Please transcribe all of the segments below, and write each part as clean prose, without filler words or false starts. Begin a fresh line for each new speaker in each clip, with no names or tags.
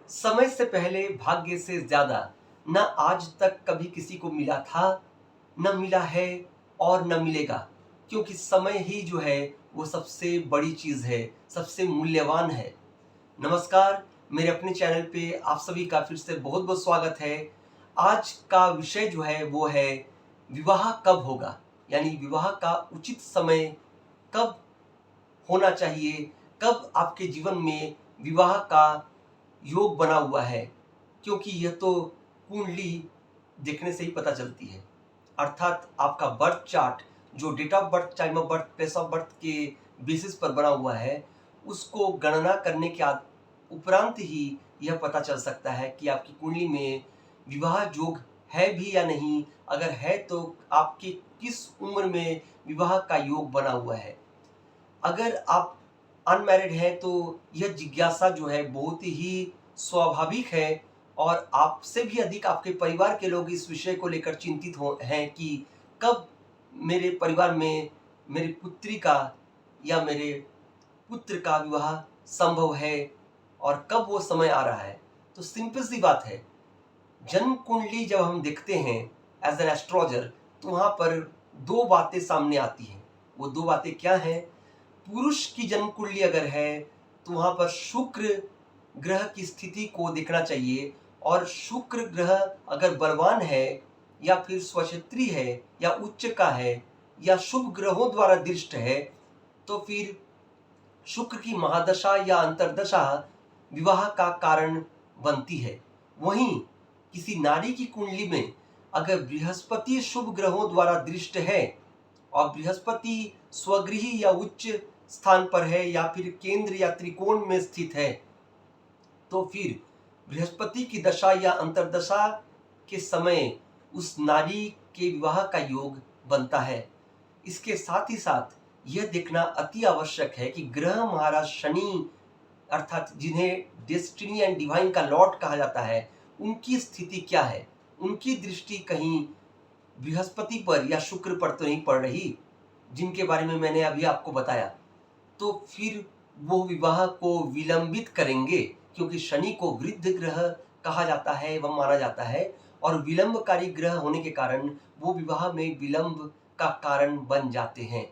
समय से पहले भाग्य से ज्यादा न आज तक कभी किसी को मिला था, न मिला है और न मिलेगा। क्योंकि समय ही जो है वो सबसे बड़ी चीज है, सबसे मूल्यवान है। नमस्कार, मेरे अपने चैनल पे आप सभी का फिर से बहुत बहुत स्वागत है। आज का विषय जो है वो है विवाह कब होगा, यानी विवाह का उचित समय कब होना चाहिए, कब आपके जीवन में विवाह का योग बना हुआ है। क्योंकि यह तो कुंडली देखने से ही पता चलती है, अर्थात आपका बर्थ चार्ट जो date of birth, time of birth, place of birth के बेसिस पर बना हुआ है, उसको गणना करने के उपरांत ही यह पता चल सकता है कि आपकी कुंडली में विवाह योग है भी या नहीं। अगर है तो आपके किस उम्र में विवाह का योग बना हुआ है। अगर आप अनमैरिड हैं तो यह जिज्ञासा जो है बहुत ही स्वाभाविक है, और आपसे भी अधिक आपके परिवार के लोग इस विषय को लेकर चिंतित हैं कि कब मेरे परिवार में मेरी पुत्री का या मेरे पुत्र का विवाह संभव है और कब वो समय आ रहा है। तो सिंपल सी बात है, जन्म कुंडली जब हम देखते हैं एज एन एस्ट्रोलॉजर, तो वहां पर दो बातें सामने आती हैं। वो दो बातें क्या हैं? पुरुष की जन्म कुंडली अगर है तो वहां पर शुक्र ग्रह की स्थिति को देखना चाहिए, और शुक्र ग्रह अगर बलवान है या फिर स्वक्षेत्री है या उच्च का है या शुभ ग्रहों द्वारा दृष्ट है, तो फिर शुक्र की महादशा या अंतरदशा विवाह का कारण बनती है। वहीं किसी नारी की कुंडली में अगर बृहस्पति शुभ ग्रहों द्वारा दृष्ट है और बृहस्पति स्वगृही या उच्च स्थान पर है या फिर केंद्र या त्रिकोण में स्थित है, तो फिर बृहस्पति की दशा या अंतरदशा के समय उस नारी के विवाह का योग बनता है। इसके साथ ही साथ यह देखना अति आवश्यक है कि ग्रह महाराज शनि, अर्थात जिन्हें डेस्टिनी एंड डिवाइन का लॉर्ड कहा जाता है, उनकी स्थिति क्या है। उनकी दृष्टि कहीं बृहस्पति पर या शुक्र पर तो नहीं पड़ रही, जिनके बारे में मैंने अभी आपको बताया। तो फिर वो विवाह को विलंबित करेंगे, क्योंकि शनि को वृद्ध ग्रह कहा जाता है एवं माना जाता है, और विलंबकारी ग्रह होने के कारण वो विवाह में विलंब का कारण बन जाते हैं।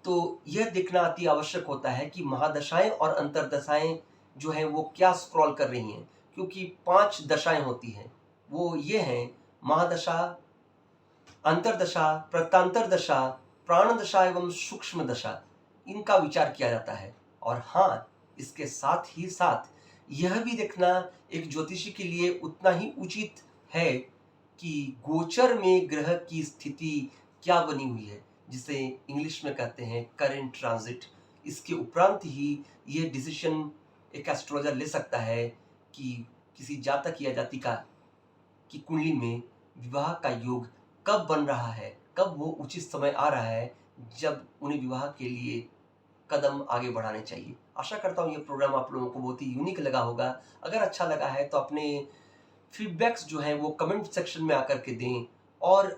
तो यह देखना अति आवश्यक होता है कि महादशाएं और अंतरदशाएं जो हैं वो क्या स्क्रॉल कर रही हैं, क्योंकि 5 दशाएं होती हैं। वो ये हैं महादशा, अंतरदशा, प्रत्यांतर दशा, प्राण दशा एवं सूक्ष्म दशा। इनका विचार किया जाता है। और हाँ, इसके साथ ही साथ यह भी देखना एक ज्योतिषी के लिए उतना ही उचित है कि गोचर में ग्रह की स्थिति क्या बनी हुई है, जिसे इंग्लिश में कहते हैं करेंट ट्रांजिट। इसके उपरांत ही यह डिसीजन एक एस्ट्रोलॉजर ले सकता है कि किसी जातक या जातिका की कुंडली में विवाह का योग कब बन रहा है, कब वो उचित समय आ रहा है जब उन्हें विवाह के लिए कदम आगे बढ़ाने चाहिए। आशा करता हूँ ये प्रोग्राम आप लोगों को बहुत ही यूनिक लगा होगा। अगर अच्छा लगा है तो अपने फीडबैक्स जो हैं वो कमेंट सेक्शन में आकर के दें, और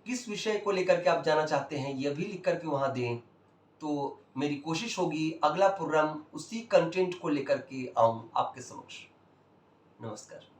किस विषय को लेकर के आप जानना चाहते हैं यह भी लिख करके वहाँ दें। तो मेरी कोशिश होगी अगला प्रोग्राम उसी कंटेंट को लेकर के आऊँ आपके समक्ष। नमस्कार।